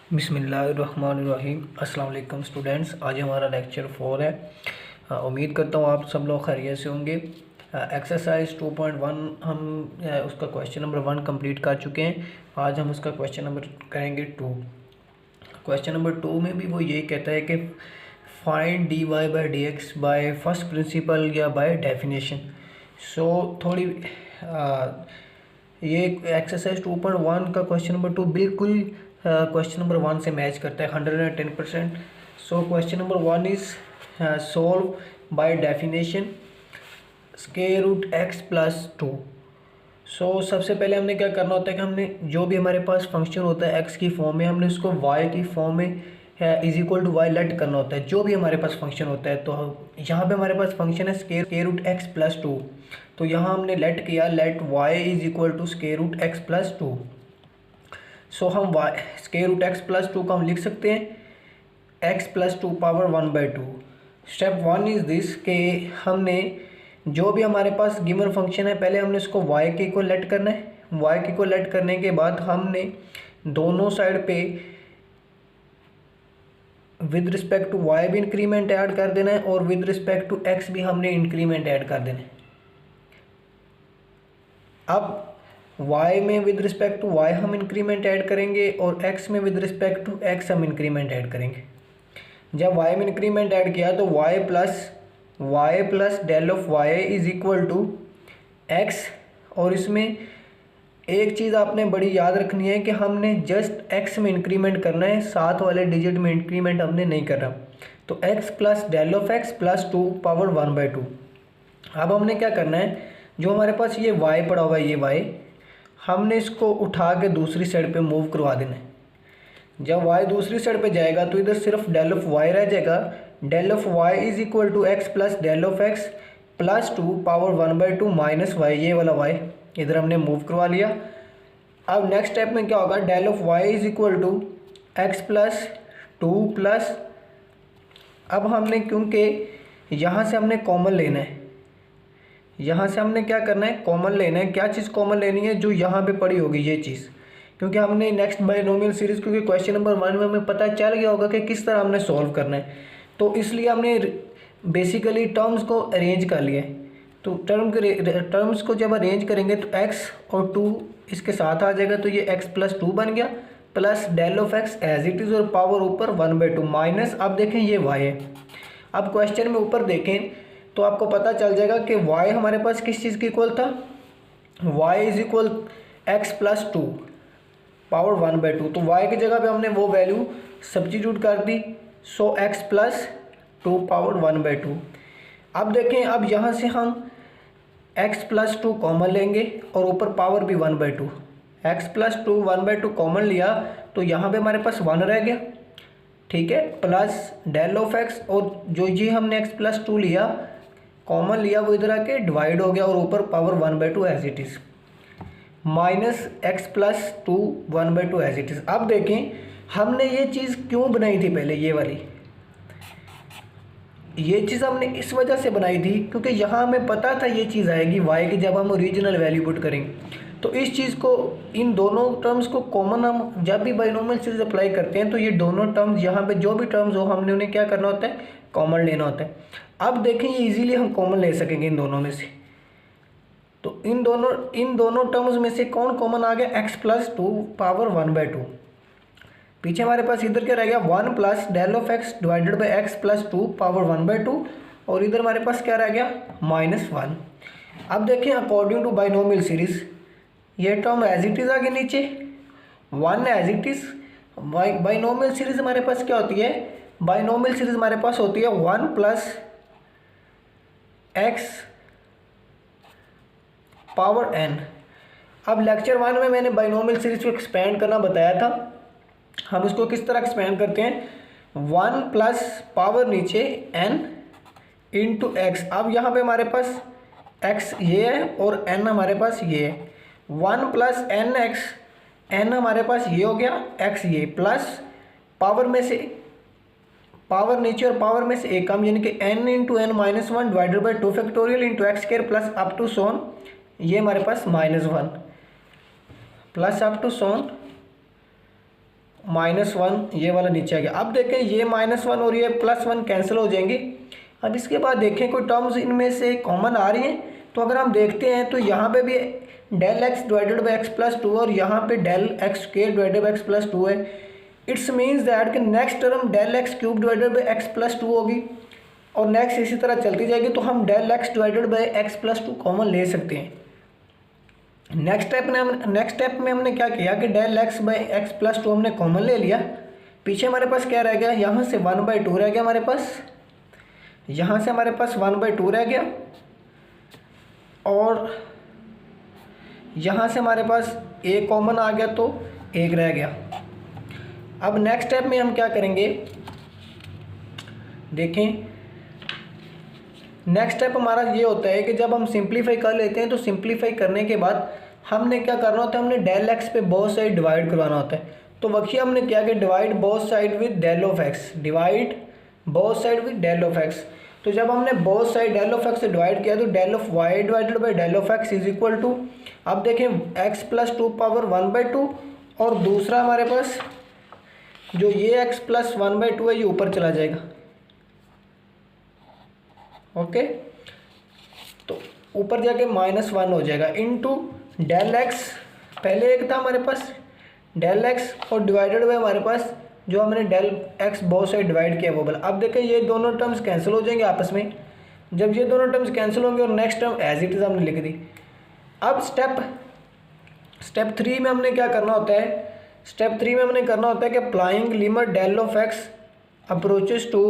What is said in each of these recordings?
बिस्मिल्लाहिर्रहमानिर्रहीम। अस्सलाम वालेकुम स्टूडेंट्स, आज हमारा लेक्चर 4 है। उम्मीद करता हूँ आप सब लोग खैरियत से होंगे। एक्सरसाइज 2.1 हम उसका क्वेश्चन नंबर 1 कंप्लीट कर चुके हैं। आज हम उसका क्वेश्चन नंबर करेंगे 2। क्वेश्चन नंबर 2 में भी वो यही कहता है कि find d y by d x by first principle या बाय डेफिनेशन। सो थोड़ी ये एक्सरसाइज 2.1 का क्वेश्चन नंबर 2 बिल्कुल क्वेश्चन नंबर 1 से मैच करता है 110%। So question number 1 is solve by definition square root x plus 2। So सबसे पहले हमने क्या करना होता है कि हमने जो भी हमारे पास फंक्शन होता है एक्स की फॉर्म में, हमने उसको वाई की फॉर्म में is equal to y let करना होता है। जो भी हमारे पास फंक्शन होता है, तो यहाँ पे हमारे पास फंक्शन है स्क्वायर रूट एक्स प्लस 2। तो यहाँ हमने लेट किया, let y is equal to square root x plus 2। So हम y square root x plus 2 को हम लिख सकते हैं x plus 2 power 1/2। Step 1 is this के हमने जो भी हमारे पास गिवन फंक्शन है, पहले हमने उसको y के इक्वल लेट करना है। y के इक्वल लेट करने के बाद हमने दोनों साइड पे विद रिस्पेक्ट टू y भी इंक्रीमेंट ऐड कर देना है और विद रिस्पेक्ट टू x भी हमने इंक्रीमेंट ऐड कर देना है। अब y में विद रिस्पेक्ट टू y हम इंक्रीमेंट ऐड करेंगे और x में विद रिस्पेक्ट टू x हम इंक्रीमेंट ऐड करेंगे। जब y में इंक्रीमेंट ऐड किया तो y plus del of y is equal to x। और इसमें एक चीज़ आपने बड़ी याद रखनी है कि हमने जस्ट x में इंक्रीमेंट करना है, साथ वाले डिजिट में इंक्रीमेंट हमने नहीं करना। तो x plus del of x plus 2 power 1/2। अब हमने क्या करना है, जो हमारे पास ये y पड़ा हुआ है, ये y हमने इसको उठा के दूसरी साइड पे मूव करवा देना है। जब y दूसरी साइड पे जाएगा तो इधर सिर्फ डेल ऑफ y रह जाएगा। Del of y is equal to x plus del of x plus 2 power 1/2 minus y, ये वाला y इधर हमने मूव करवा लिया। अब नेक्स्ट स्टेप में क्या होगा, del of y is equal to x plus 2 plus, अब हमने क्योंकि यहाँ से हमने कॉमन लेना है, यहाँ से हमने क्या करना है, कॉमन लेना है। क्या चीज़ कॉमन लेनी है, जो यहाँ पे पड़ी होगी ये चीज़, क्योंकि हमने नेक्स्ट बाइनोमियल सीरीज़, क्योंकि क्वेश्चन नंबर 1 में हमें पता चल गया होगा कि किस तरह हमने सॉल्व करना है, तो इसलिए हमने बेसिकली टर्म्स को अरेंज कर लिया है। तो टर्म्स को जब अरेंज करेंगे तो x और 2 इसके साथ आ जाएगा, तो ये x प्लस 2 बन गया, plus del of x as it is और पावर ऊपर 1/2 माइनस, अब देखें ये y है। अब क्वेश्चन में ऊपर देखें तो आपको पता चल जाएगा कि y हमारे पास किस चीज़ के इक्वल था, y is equal x plus 2 power 1/2। तो y की जगह पे हमने वो वैल्यू सब्स्टिट्यूट कर दी। सो x प्लस 2 पावर 1/2। अब देखें, अब यहाँ से हम x प्लस 2 कॉमन लेंगे और ऊपर पावर भी 1/2। x प्लस 2 1/2 कॉमन लिया तो यहाँ पे हमारे पास 1 रह गया, ठीक है, प्लस डेल ऑफ x, और जो ये हमने x प्लस 2 लिया कॉमन लिया वो इधर आके डिवाइड हो गया और ऊपर power 1/2 as it is, minus x plus 2 1/2 as it is. अब देखें हमने ये चीज़ क्यों बनाई थी, पहले ये वाली ये चीज़ हमने इस वजह से बनाई थी क्योंकि यहाँ हमें पता था ये चीज़ आएगी y की जब हम ओरिजिनल वैल्यू पुट करेंगे। तो इस चीज़ को, इन दोनों टर्म्स को कॉमन हम जब भी बाइनोमियल सीरीज अप्लाई करते हैं तो ये दोनों टर्म्स, यहाँ पे जो भी टर्म्स हो हमने उन्हें क्या करना होता है, कॉमन लेना होता है। अब देखें ये इजीली हम कॉमन ले सकेंगे इन दोनों में से। तो इन दोनों टर्म्स में से कौन कॉमन आ गया, x प्लस 2 पावर 1/2। पीछे हमारे पास इधर क्या रह गया, 1 plus del of x divided by x plus 2 power 1/2, और इधर हमारे पास क्या रह गया, -1। अब देखें अकॉर्डिंग टू बाइनोमियल सीरीज ये टर्म एज इट इज़ आ गई नीचे, 1 as it is. Binomial series हमारे पास क्या होती है, बाइनोमियल सीरीज हमारे पास होती है 1 प्लस x पावर n। अब लेक्चर 1 में मैंने बाइनोमियल सीरीज को एक्सपेंड करना बताया था। हम इसको किस तरह एक्सपेंड करते हैं, 1 प्लस पावर नीचे n इंटू एक्स। अब यहाँ पे हमारे पास x ये है और n हमारे पास ये है, 1 प्लस एन एक्स, n हमारे पास ये हो गया, x ये, प्लस पावर में से पावर नीचे और पावर में से एक कम, यानी कि n into n minus 1 divided by 2 factorial into x square plus up to so on, ये हमारे पास -1 प्लस अप टू सोन -1 ये वाला नीचे आ गया। अब देखें ये -1 और ये +1 कैंसिल हो जाएंगे। अब इसके बाद देखें कोई टर्म्स इनमें से कॉमन आ रही हैं, तो अगर हम देखते हैं तो यहाँ पे भी del x divided by x plus 2 और यहाँ पे del x square divided by x plus 2 है। इट्स मीन्स दैट कि next term del x cube divided by x plus 2 होगी और नेक्स्ट इसी तरह चलती जाएगी, तो हम del x divided by x plus 2 common ले सकते हैं। नेक्स्ट स्टेप में हमने क्या किया कि del x by x plus 2 हमने कॉमन ले लिया। पीछे हमारे पास क्या रह गया, यहाँ से 1/2 रह गया हमारे पास, यहाँ से हमारे पास 1/2 रह गया और यहाँ से हमारे पास a कॉमन आ गया तो 1 रह गया। अब नेक्स्ट स्टेप में हम क्या करेंगे, देखें नेक्स्ट स्टेप हमारा ये होता है कि जब हम सिंप्लीफाई कर लेते हैं तो सिंप्लीफाई करने के बाद हमने क्या करना होता है, हमने डेल एक्स पे बोथ साइड डिवाइड करवाना होता है। तो वही हमने क्या कि divide both side with del of x, divide both side with del of x. तो जब हमने both side del of x से डिवाइड किया तो del of y divided by del of x is equal to, अब देखें x plus 2 power 1/2 और दूसरा हमारे पास जो ये एक्स प्लस 1/2 है ये ऊपर चला जाएगा। ओके, तो ऊपर जाके -1 हो जाएगा इनटू डेल एक्स, पहले एक था हमारे पास डेल एक्स और डिवाइडेड बाय हमारे पास जो हमने del x both side divide किया वो वाला। अब देखें ये दोनों टर्म्स कैंसिल हो जाएंगे आपस में। जब ये दोनों टर्म्स कैंसिल होंगे और next term as it is हमने लिख दी। अब स्टेप 3 में हमने क्या करना होता है, स्टेप 3 में हमने करना होता है कि applying limit del of x approaches to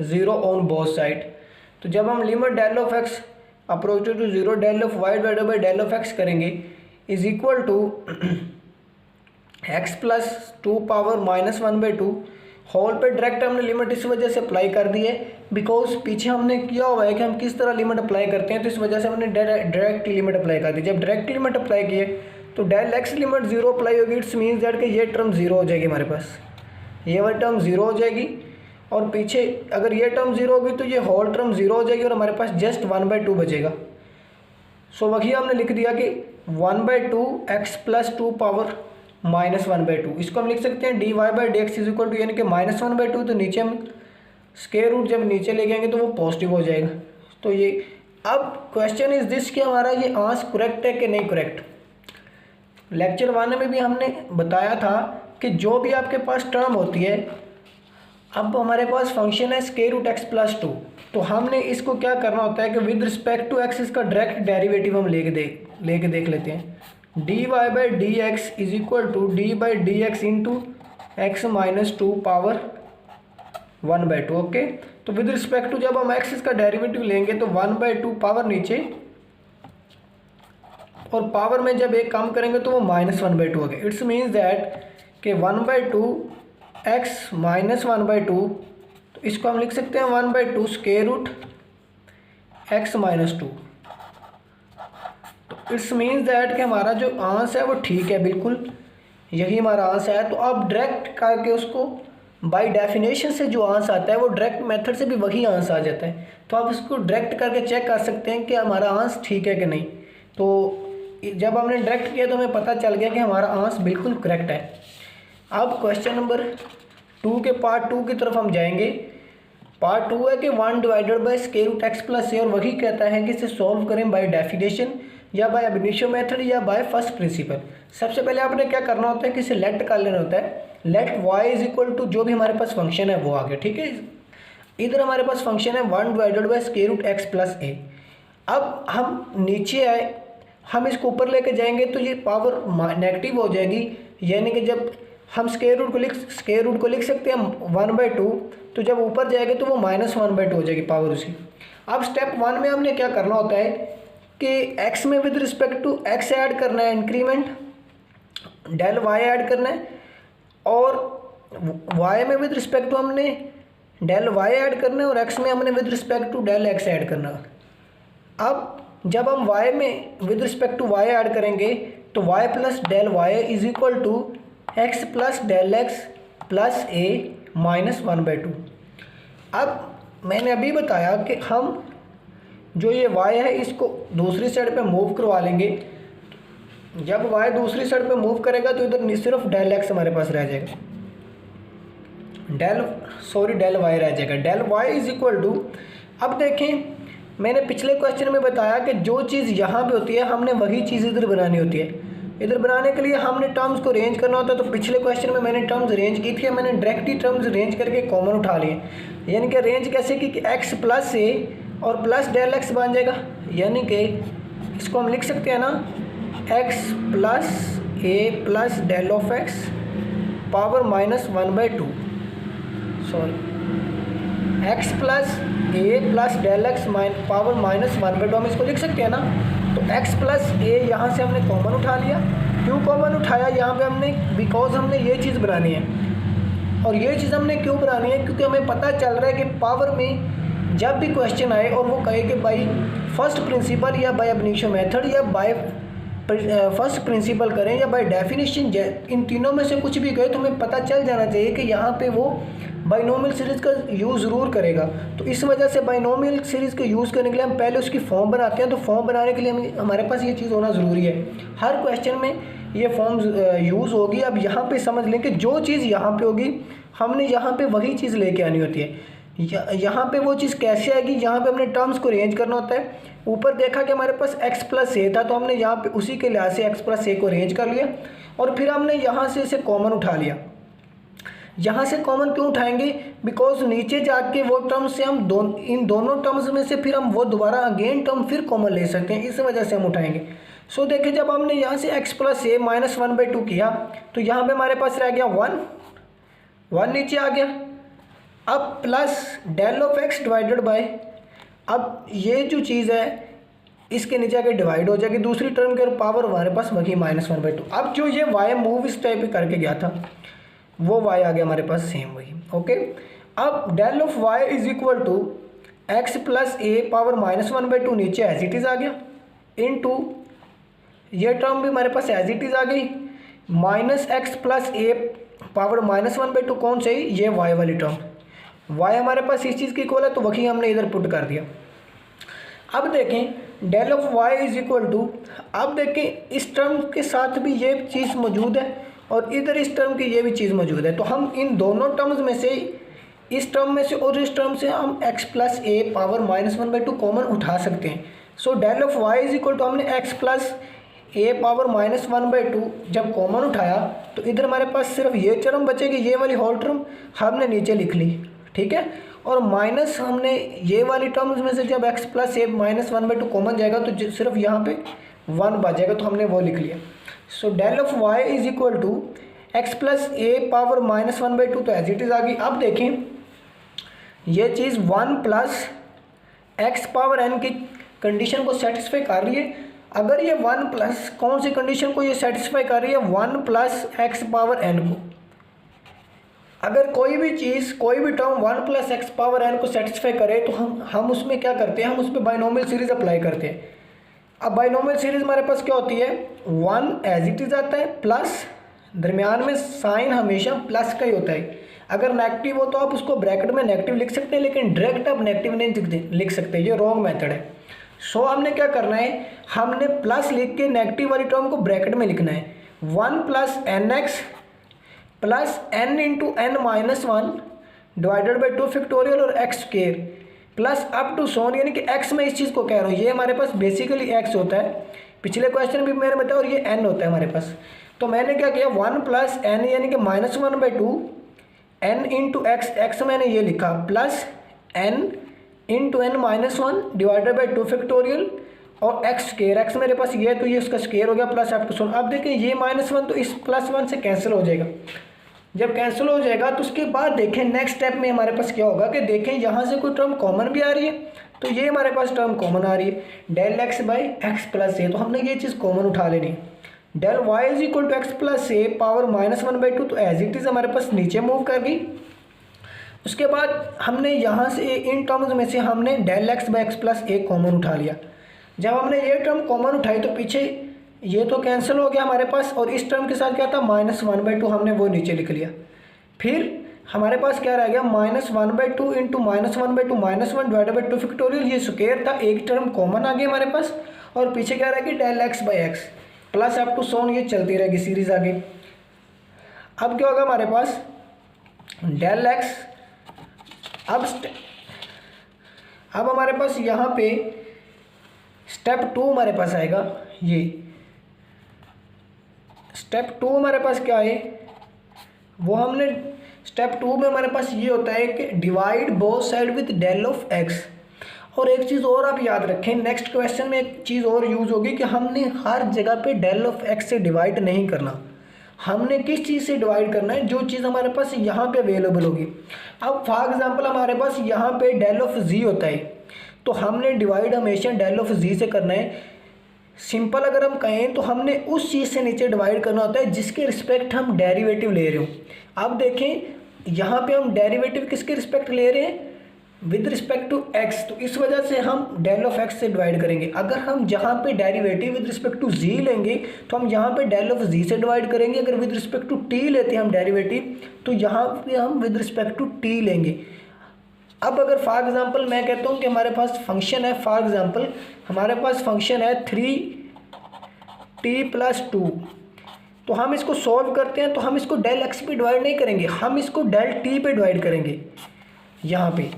0 on both side. तो जब हम limit del of x approaches to 0 del of y divided by del of x करेंगे is equal to x plus 2 power -1/2 whole पे direct हमने limit इस वजह से apply कर दी है बिकॉज पीछे हमने किया हुआ है कि हम किस तरह लिमिट अप्लाई करते हैं, तो इस वजह से हमने डायरेक्ट लिमिट अप्लाई कर दी। जब डायरेक्ट लिमिट अप्लाई किए तो डेल एक्स लिमिट 0 अप्लाई होगी, इट्स मीन्स दैट कि ये टर्म 0 हो जाएगी हमारे पास, ये वाली टर्म 0 हो जाएगी और पीछे अगर ये टर्म 0 होगी तो ये होल टर्म 0 हो जाएगी और हमारे पास जस्ट 1/2 बचेगा। सो वही हमने लिख दिया कि 1/2 एक्स प्लस 2 पावर -1/2, इसको हम लिख सकते हैं dy by d x is equal to, यानी कि -1/2, तो नीचे हम स्क्वायर रूट जब नीचे ले जाएंगे तो वो पॉजिटिव हो जाएगा। तो ये अब क्वेश्चन इज दिस कि हमारा ये आंसर करेक्ट है कि नहीं करेक्ट। लेक्चर 1 में भी हमने बताया था कि जो भी आपके पास टर्म होती है, अब हमारे पास फंक्शन है स्क्वायर रूट एक्स प्लस 2, तो हमने इसको क्या करना होता है कि विद रिस्पेक्ट टू एक्स इसका डायरेक्ट डेरिवेटिव हम लेके देख लेते हैं। D y by d x is equal to d by d x into x minus 2 power 1/2। Okay, तो विद रिस्पेक्ट टू जब हम एक्स इसका डेरिवेटिव लेंगे तो 1/2 पावर नीचे और पावर में जब एक कम करेंगे तो वो -1/2 हो गया। इट्स मीन्स दैट कि 1/2 एक्स माइनस 1/2, तो इसको हम लिख सकते हैं 1/2 स्क्वायर रूट एक्स माइनस 2। तो इट्स मीन्स दैट कि हमारा जो आंसर है वो ठीक है, बिल्कुल यही हमारा आंसर है। तो आप डायरेक्ट करके उसको बाय डेफिनेशन से जो आंसर आता है वो डायरेक्ट मेथड से भी वही आंसर आ जाता है, तो आप उसको डायरेक्ट करके चेक कर सकते हैं कि हमारा आंसर ठीक है कि नहीं। तो जब हमने डायरेक्ट किया तो हमें पता चल गया कि हमारा आंसर बिल्कुल करेक्ट है। अब क्वेश्चन नंबर 2 के पार्ट 2 की तरफ हम जाएंगे। पार्ट 2 है कि 1 divided by square root x plus a, और वही कहता है कि इसे सॉल्व करें बाय डेफिनेशन या बाय अब इनिशियो मेथड या बाय फर्स्ट प्रिंसिपल। सबसे पहले आपने क्या करना होता है कि इसे लेट कर लेना होता है। Let y is equal to जो भी हमारे पास फंक्शन है वो आ गया, ठीक है। इधर हमारे पास फंक्शन है 1 divided by square root x plus a. अब हम नीचे आए, हम इसको ऊपर लेके जाएंगे तो ये पावर नेगेटिव हो जाएगी, यानी कि जब हम स्क्वायर रूट को लिख सकते हैं 1/2, तो जब ऊपर जाएगा तो वो -1/2 हो जाएगी पावर उसी। अब स्टेप 1 में हमने क्या करना होता है कि x में with respect to x add करना है, इंक्रीमेंट डेल y ऐड करना है, और y में विद रिस्पेक्ट टू हमने डेल y ऐड करना है, और x में हमने with respect to del x add करना है। अब जब हम y में with respect to y add करेंगे तो y plus del y is equal to x plus del x plus a minus 1/2। अब मैंने अभी बताया कि हम जो ये y है इसको दूसरी साइड पे मूव करवा लेंगे। जब y दूसरी साइड पे मूव करेगा तो इधर सिर्फ डेल एक्स हमारे पास रह जाएगा। डेल वाई रह जाएगा। Del y is equal to, अब देखें मैंने पिछले क्वेश्चन में बताया कि जो चीज़ यहाँ पे होती है हमने वही चीज़ इधर बनानी होती है। इधर बनाने के लिए हमने टर्म्स को रेंज करना होता है। तो पिछले क्वेश्चन में मैंने टर्म्स रेंज की थी, मैंने डायरेक्टली टर्म्स रेंज करके कॉमन उठा लिए। यानी कि रेंज कैसे कि एक्स प्लस ए और प्लस डेल एक्स बन जाएगा। यानी कि इसको हम लिख सकते हैं ना, x plus a plus del of x power -1/2, sorry x plus a plus del x power -1/2 हम इसको लिख सकते हैं ना। तो x प्लस ए यहाँ से हमने कॉमन उठा लिया। क्यों कॉमन उठाया यहाँ पे हमने, बिकॉज हमने ये चीज़ बनानी है। और ये चीज़ हमने क्यों बनानी है, क्योंकि हमें पता चल रहा है कि पावर में जब भी क्वेश्चन आए और वो कहे कि बाई फर्स्ट प्रिंसिपल या बाय अब इनिशियो मेथड या बाय फर्स्ट प्रिंसिपल करें या बाय डेफिनेशन, इन तीनों में से कुछ भी कहे तो हमें पता चल जाना चाहिए कि यहाँ पे वो बाइनोमियल सीरीज़ का यूज़ ज़रूर करेगा। तो इस वजह से बाइनोमियल सीरीज़ का यूज़ करने के लिए हम पहले उसकी फॉर्म बनाते हैं। तो फॉर्म बनाने के लिए हमारे पास ये चीज़ होना ज़रूरी है। हर क्वेश्चन में ये फॉर्म यूज़ होगी। अब यहाँ पे समझ लें कि जो चीज़ यहाँ पे होगी हमने यहाँ पे वही चीज़ लेके आनी होती है। यहाँ पे वो चीज़ कैसे आएगी, यहाँ पे हमने टर्म्स को रेंज करना होता है। ऊपर देखा कि हमारे पास x प्लस ए था, तो हमने यहाँ पे उसी के लिहाज से x प्लस ए को रेंज कर लिया और फिर हमने यहाँ से इसे कॉमन उठा लिया। यहाँ से कॉमन क्यों उठाएंगे, बिकॉज नीचे जाके वो टर्म्स से हम इन दोनों टर्म्स में से फिर हम वो दोबारा अगेन टर्म फिर कॉमन ले सकते हैं, इस वजह से हम उठाएंगे। सो देखिए जब हमने यहाँ से x प्लस ए -1/2 किया तो यहाँ पे हमारे पास रह गया 1 नीचे आ गया। अब plus del of x divided by, अब ये जो चीज़ है इसके नीचे आके डिवाइड हो जाएगी दूसरी टर्म के, और पावर हमारे पास वही -1/2। अब जो ये y मूव इस टाइप पे करके गया था वो y आ गया हमारे पास सेम वही। ओके, अब del of y is equal to x plus a power -1/2 नीचे एज इट इज़ आ गया, इनटू ये टर्म भी हमारे पास एज इट इज़ आ गई, -x प्लस ए पावर -1/2 कौन सी, ये y वाली टर्म। y हमारे पास इस चीज़ की इक्वल है तो वही हमने इधर पुट कर दिया। अब देखें del of y is equal to, अब देखें इस टर्म के साथ भी ये चीज़ मौजूद है और इधर इस टर्म की ये भी चीज़ मौजूद है। तो हम इन दोनों टर्म्स में से, इस टर्म में से और इस टर्म से हम x plus a power -1/2 common उठा सकते हैं। So del of y is equal to, हमने x प्लस ए पावर -1/2 जब कॉमन उठाया तो इधर हमारे पास सिर्फ ये टर्म बचेगी, ये वाली होल टर्म हमने नीचे लिख ली, ठीक है। और माइनस हमने ये वाली टर्म्स में से जब x प्लस ए -1/2 कॉमन जाएगा तो सिर्फ यहाँ पे 1 बचेगा, तो हमने वो लिख लिया। So del of y is equal to x plus a power -1/2 तो एज इट इज़ आ गई। अब देखें ये चीज़ 1 प्लस एक्स पावर n की कंडीशन को सेटिस्फाई कर रही है। अगर ये 1 प्लस कौन सी कंडीशन को ये सेटिस्फाई कर रही है, 1 प्लस एक्स पावर n को। अगर कोई भी चीज़, कोई भी term 1 plus x power n को सेटिस्फाई करे तो हम उसमें क्या करते हैं, हम उस पर बाइनोमियल सीरीज़ अप्लाई करते हैं। अब बाइनोमियल सीरीज़ हमारे पास क्या होती है, 1 एज इट इज़ आता है, प्लस दरमियान में साइन हमेशा प्लस का ही होता है। अगर नेगेटिव हो तो आप उसको ब्रैकेट में नेगेटिव लिख सकते हैं, लेकिन डायरेक्ट आप नेगेटिव नहीं लिख सकते, ये रॉन्ग मेथड है। सो हमने क्या करना है, हमने प्लस लिख के नेगेटिव वाली टर्म को ब्रैकेट में लिखना है। 1 plus n x plus n into n minus 1 divided by 2 factorial और x square plus up to so on, यानी कि x में इस चीज़ को कह रहा हूँ, ये हमारे पास बेसिकली x होता है, पिछले क्वेश्चन भी मैंने बताया, और ये n होता है हमारे पास। तो मैंने क्या किया, 1 प्लस n यानी कि -1/2 n इंटू एक्स मैंने ये लिखा, plus n into n minus 1 divided by 2 factorial और एक्स स्क्वायर, एक्स मेरे पास ये है तो ये उसका स्क्वायर हो गया, प्लस अप टू सोन। अब देखिए ये -1 तो इस +1 से कैंसिल हो जाएगा। जब कैंसिल हो जाएगा तो उसके बाद देखें नेक्स्ट स्टेप में हमारे पास क्या होगा कि देखें यहाँ से कोई टर्म कॉमन भी आ रही है, तो ये हमारे पास टर्म कॉमन आ रही है, del x by x plus a, तो हमने ये चीज़ कॉमन उठा लेनी है। Del y is equal to x plus a power -1/2 तो एज इट इज़ हमारे पास नीचे मूव कर गई। उसके बाद हमने यहाँ से इन टर्म्स में से हमने del x by x plus a common उठा लिया। जब हमने ये टर्म कॉमन उठाई तो पीछे ये तो कैंसिल हो गया हमारे पास, और इस टर्म के साथ क्या था, -1/2 हमने वो नीचे लिख लिया। फिर हमारे पास क्या रह गया, -1/2 इंटू -1/2 -1 डिवाइडेड बाई 2 फैक्टोरियल, ये स्क्वायर था, एक टर्म कॉमन आ गई हमारे पास, और पीछे क्या रहेगी, del x by x plus up to so on, ये चलती रहेगी सीरीज आगे। अब क्या होगा हमारे पास, डेल एक्स। अब हमारे पास यहाँ पे स्टेप 2 हमारे पास आएगा। ये स्टेप 2 हमारे पास क्या है, वो हमने स्टेप 2 में हमारे पास ये होता है कि divide both side with del of x. और एक चीज़ और आप याद रखें, नेक्स्ट क्वेश्चन में एक चीज़ और यूज़ होगी कि हमने हर जगह पे डेल ऑफ एक्स से डिवाइड नहीं करना, हमने किस चीज़ से डिवाइड करना है, जो चीज़ हमारे पास यहाँ पे अवेलेबल होगी। अब फॉर एग्जांपल हमारे पास यहाँ पे डेल ऑफ जी होता है, तो हमने डिवाइड हमेशा डेल ऑफ जी से करना है। सिंपल अगर हम कहें तो हमने उस चीज़ से नीचे डिवाइड करना होता है जिसके रिस्पेक्ट हम डेरिवेटिव ले रहे हो। अब देखें यहाँ पे हम डेरिवेटिव किसके रिस्पेक्ट ले रहे हैं, विद रिस्पेक्ट टू एक्स, तो इस वजह से हम डेल ऑफ एक्स से डिवाइड करेंगे। अगर हम जहाँ पे डेरिवेटिव विद रिस्पेक्ट टू जी लेंगे तो हम यहाँ पे डेल ऑफ जी से डिवाइड करेंगे। अगर विद रिस्पेक्ट टू टी लेते हैं हम डेरिवेटिव, तो यहाँ पे हम विद रिस्पेक्ट टू टी लेंगे। अब अगर फॉर एग्जांपल मैं कहता हूँ कि हमारे पास फंक्शन है, फॉर एग्जांपल हमारे पास फंक्शन है 3t+2, तो हम इसको सॉल्व करते हैं तो हम इसको डेल एक्स पे डिवाइड नहीं करेंगे, हम इसको डेल टी पे डिवाइड करेंगे। यहाँ पे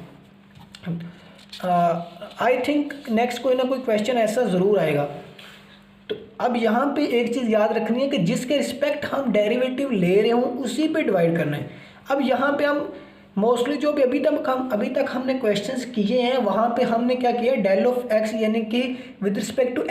आई थिंक नेक्स्ट कोई ना कोई क्वेश्चन ऐसा ज़रूर आएगा। तो अब यहाँ पे एक चीज़ याद रखनी है कि जिसके रिस्पेक्ट हम डेरिवेटिव ले रहे हों उसी पे डिवाइड करना है। अब यहाँ पे हम मोस्टली जो भी अभी तक हमने क्वेश्चंस किए हैं वहाँ पे हमने क्या किया, डेल ऑफ एक्स यानी कि विद रिस्पेक्ट टू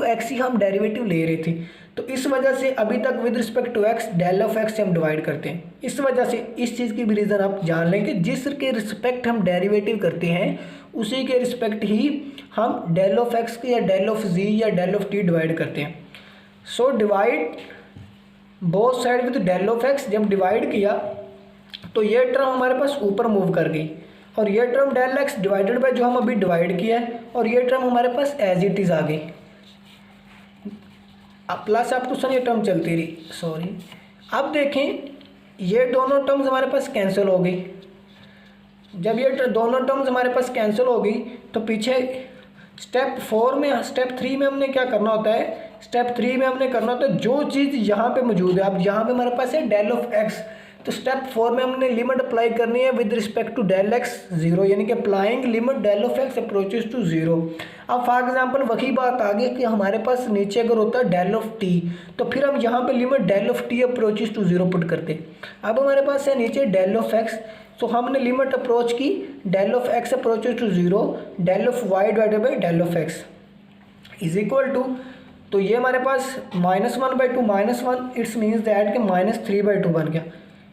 एक्स ही हम डेरिवेटिव ले रहे थे। तो इस वजह से अभी तक with respect to x del of x से हम डिवाइड करते हैं। इस वजह से इस चीज़ की भी रीज़न आप जान लें कि जिसके रिस्पेक्ट हम डेरिवेटिव करते हैं उसी के रिस्पेक्ट ही हम डेल ऑफ एक्स या डेल ऑफ जी या डेल ऑफ टी डिवाइड करते हैं। So divide both side with del of x, जब डिवाइड किया तो ये टर्म हमारे पास ऊपर मूव कर गई और ये term del x divided by जो हम अभी डिवाइड किया है, और ये टर्म हमारे पास एज इट इज़ आ गई। अब प्लस आप तो ये टर्म चलती रही, सॉरी। अब देखें ये दोनों टर्म्स हमारे पास कैंसिल हो गई। जब ये दोनों टर्म्स हमारे पास कैंसिल हो गई तो पीछे स्टेप 3 में हमने क्या करना होता है, स्टेप 3 में हमने करना होता है जो चीज़ यहाँ पे मौजूद है। अब यहाँ पे हमारे पास है डेल ऑफ एक्स, तो स्टेप 4 में हमने लिमिट अप्लाई करनी है with respect to del x 0, यानी कि applying limit del of x approaches to 0। अब फॉर एग्जांपल वही बात आ गई कि हमारे पास नीचे अगर होता है डेल ऑफ टी, तो फिर हम यहाँ पे limit del of t approaches to 0 put करते। अब हमारे पास है नीचे डेल ऑफ एक्स, तो हमने लिमिट अप्रोच की del of x approaches to 0, del of y divided by del of x is equal to, तो ये हमारे पास -1/2 -1, इट्स मीन्स दैट कि -3/2 बन गया,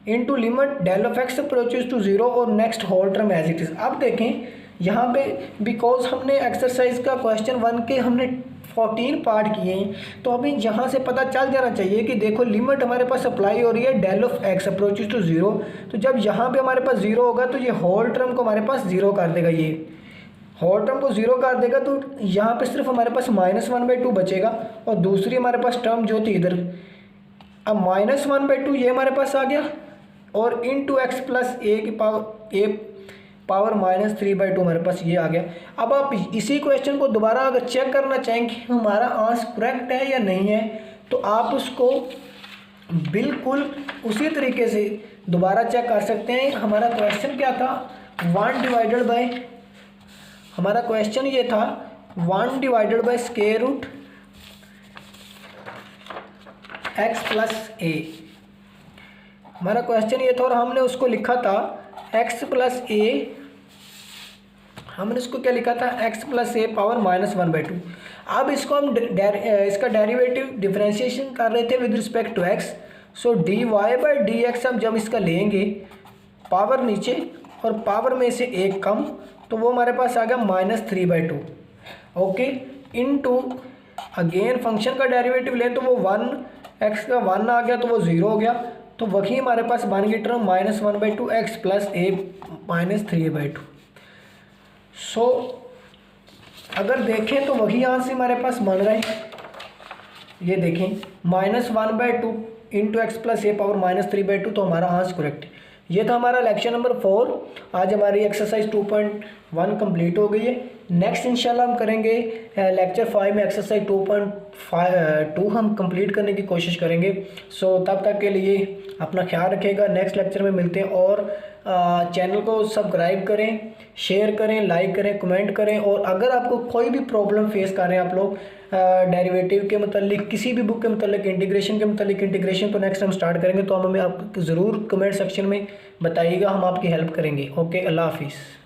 into limit del of x approaches to 0 और next whole term as it is. अब देखें यहाँ पे बिकॉज हमने एक्सरसाइज का क्वेश्चन 1 के हमने 14 पार्ट किए हैं, तो हमें यहाँ से पता चल जाना चाहिए कि देखो लिमिट हमारे पास अप्लाई हो रही है del of x approaches to 0, तो जब यहाँ पे हमारे पास 0 होगा तो ये होल टर्म को हमारे पास 0 कर देगा, ये होल टर्म को 0 कर देगा, तो यहाँ पे सिर्फ हमारे पास -1/2 बचेगा और दूसरी हमारे पास टर्म जो थी इधर, अब -1/2 ये हमारे पास आ गया और into x plus a power -3/2 हमारे पास ये आ गया। अब आप इसी क्वेश्चन को दोबारा अगर चेक करना चाहें कि हमारा आंसर करेक्ट है या नहीं है, तो आप उसको बिल्कुल उसी तरीके से दोबारा चेक कर सकते हैं। हमारा क्वेश्चन क्या था, 1 डिवाइडेड बाय, हमारा क्वेश्चन ये था 1 divided by square root x plus a, हमारा क्वेश्चन ये था और हमने उसको लिखा था x प्लस ए, हमने इसको क्या लिखा था x प्लस ए पावर -1/2। अब इसको हम इसका डेरिवेटिव डिफरेंशिएशन कर रहे थे with respect to x, so dy by d x हम जब इसका लेंगे पावर नीचे और पावर में से एक कम, तो वो हमारे पास आ गया -3/2, ओके, इनटू अगेन फंक्शन का डेरिवेटिव लें तो वो 1 x का 1 आ गया तो वो 0 हो गया, तो वही हमारे पास बन गई टर्म -1/2 x प्लस ए -3/2। सो अगर देखें तो वही आंसर हमारे पास बन रहा है, ये देखें -1/2 into x plus a power -3/2, तो हमारा आंसर करेक्ट है। ये था हमारा लेक्चर नंबर 4। आज हमारी एक्सरसाइज 2.1 कंप्लीट हो गई है। नेक्स्ट इंशाल्लाह हम करेंगे लेक्चर 5 में एक्सरसाइज 2.2 हम कंप्लीट करने की कोशिश करेंगे। सो तब तक के लिए अपना ख्याल रखिएगा, नेक्स्ट लेक्चर में मिलते हैं। और चैनल को सब्सक्राइब करें, शेयर करें, लाइक करें, कमेंट करें। और अगर आपको कोई भी प्रॉब्लम फेस कर रहे हैं आप लोग डेरिवेटिव के मतलब किसी भी बुक के मतलब इंटीग्रेशन के मतलब इंटीग्रेशन तो नेक्स्ट हम स्टार्ट करेंगे, तो हम हमें आप ज़रूर कमेंट सेक्शन में बताइएगा, हम आपकी हेल्प करेंगे। ओके, अल्लाह हाफिज़।